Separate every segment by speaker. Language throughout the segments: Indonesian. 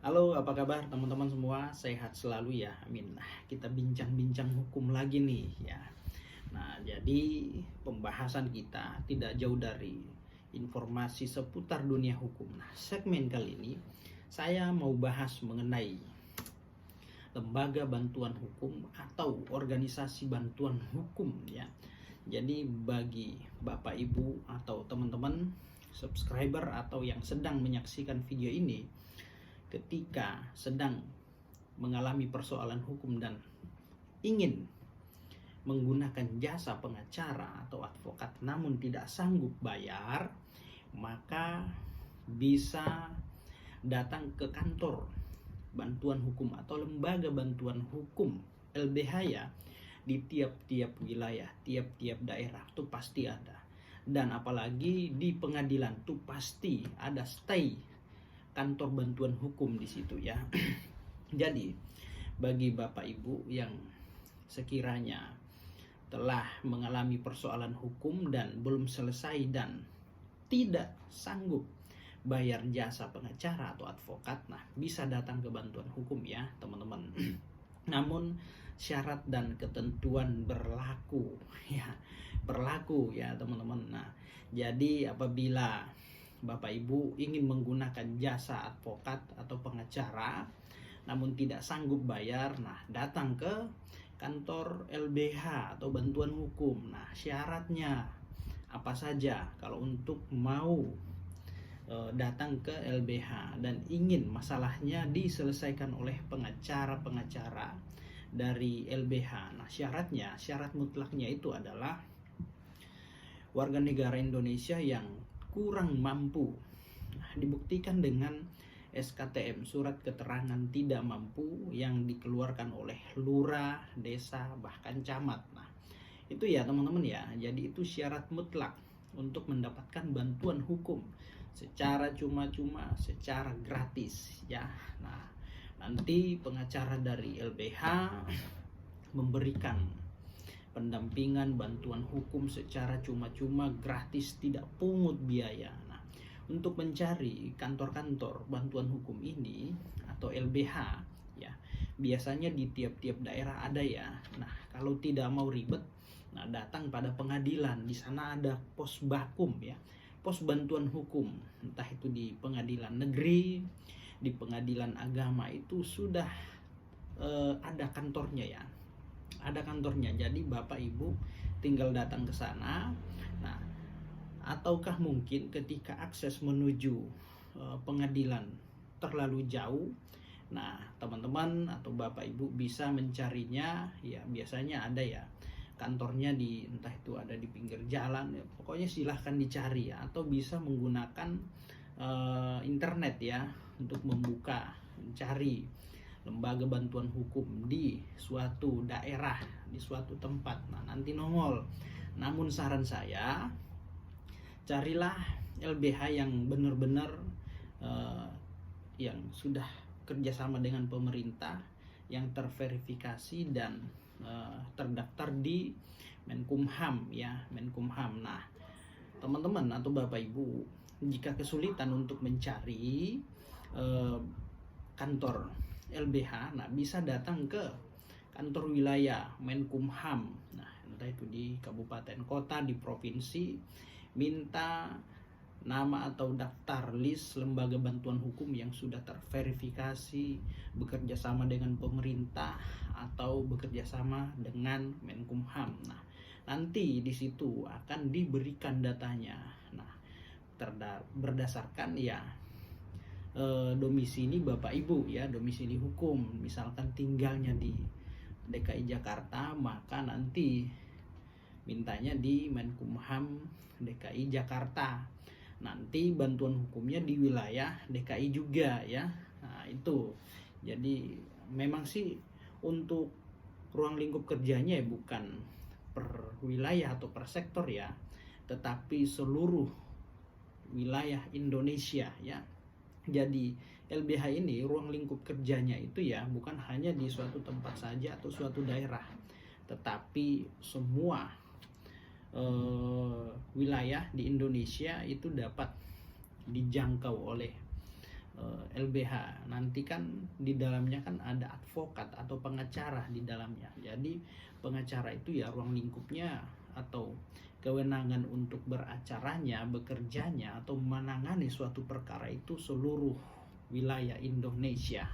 Speaker 1: Halo, apa kabar teman-teman semua? Sehat selalu ya, amin. Nah, kita bincang-bincang hukum lagi nih ya. Nah, jadi pembahasan kita tidak jauh dari informasi seputar dunia hukum. Nah, segmen kali ini saya mau bahas mengenai lembaga bantuan hukum atau organisasi bantuan hukum ya. Jadi bagi Bapak Ibu atau teman-teman subscriber atau yang sedang menyaksikan video ini, ketika sedang mengalami persoalan hukum dan ingin menggunakan jasa pengacara atau advokat namun tidak sanggup bayar, maka bisa datang ke kantor bantuan hukum atau lembaga bantuan hukum LBH ya, di tiap-tiap wilayah, tiap-tiap daerah tuh pasti ada. Dan apalagi di pengadilan tuh pasti ada stay kantor bantuan hukum di situ ya. Jadi bagi Bapak Ibu yang sekiranya telah mengalami persoalan hukum dan belum selesai dan tidak sanggup bayar jasa pengacara atau advokat, nah bisa datang ke bantuan hukum ya teman-teman. Namun syarat dan ketentuan berlaku ya teman-teman. Nah, jadi apabila Bapak Ibu ingin menggunakan jasa advokat atau pengacara namun tidak sanggup bayar, nah datang ke kantor LBH atau bantuan hukum. Nah, syaratnya apa saja kalau untuk mau datang ke LBH dan ingin masalahnya diselesaikan oleh pengacara-pengacara dari LBH. Nah, syarat mutlaknya itu adalah warga negara Indonesia yang kurang mampu. Nah, dibuktikan dengan SKTM, surat keterangan tidak mampu, yang dikeluarkan oleh lurah, desa, bahkan camat. Nah, itu ya teman-teman ya. Jadi itu syarat mutlak untuk mendapatkan bantuan hukum secara cuma-cuma, secara gratis ya. Nah, nanti pengacara dari LBH memberikan pendampingan bantuan hukum secara cuma-cuma, gratis, tidak pungut biaya. Nah, untuk mencari kantor-kantor bantuan hukum ini atau LBH ya, biasanya di tiap-tiap daerah ada ya. Nah, kalau tidak mau ribet, nah datang pada pengadilan. Di sana ada pos bakum ya, pos bantuan hukum, entah itu di pengadilan negeri, di pengadilan agama, itu sudah ada kantornya ya, ada kantornya. Jadi Bapak Ibu tinggal datang ke sana. Nah, ataukah mungkin ketika akses menuju pengadilan terlalu jauh, nah teman-teman atau Bapak Ibu bisa mencarinya ya, biasanya ada ya kantornya di, entah itu ada di pinggir jalan ya, pokoknya silahkan dicari ya, atau bisa menggunakan internet ya untuk membuka, mencari lembaga bantuan hukum di suatu daerah, di suatu tempat. Nah, nanti nongol. Namun saran saya, carilah LBH yang benar-benar yang sudah kerjasama dengan pemerintah, yang terverifikasi dan terdaftar di Menkumham ya, Menkumham. Nah, teman-teman atau Bapak Ibu, jika kesulitan untuk mencari kantor LBH, nah bisa datang ke kantor wilayah Menkumham. Nah, entah itu di kabupaten kota, di provinsi, minta nama atau daftar list lembaga bantuan hukum yang sudah terverifikasi, bekerja sama dengan pemerintah atau bekerja sama dengan Menkumham. Nah, nanti di situ akan diberikan datanya. Nah, berdasarkan ya domisili Bapak Ibu ya, domisili hukum. Misalkan tinggalnya di DKI Jakarta, maka nanti mintanya di Menkumham DKI Jakarta. Nanti bantuan hukumnya di wilayah DKI juga ya. Nah, itu. Jadi memang sih untuk ruang lingkup kerjanya ya bukan per wilayah atau per sektor ya, tetapi seluruh wilayah Indonesia ya. Jadi LBH ini ruang lingkup kerjanya itu ya bukan hanya di suatu tempat saja atau suatu daerah, tetapi semua wilayah di Indonesia itu dapat dijangkau oleh LBH. Nanti kan di dalamnya kan ada advokat atau pengacara di dalamnya. Jadi pengacara itu ya ruang lingkupnya atau kewenangan untuk beracaranya, bekerjanya atau menangani suatu perkara itu seluruh wilayah Indonesia.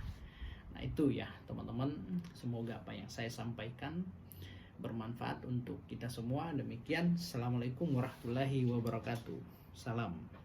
Speaker 1: Nah itu ya teman-teman, semoga apa yang saya sampaikan bermanfaat untuk kita semua. Demikian, Assalamualaikum warahmatullahi wabarakatuh. Salam.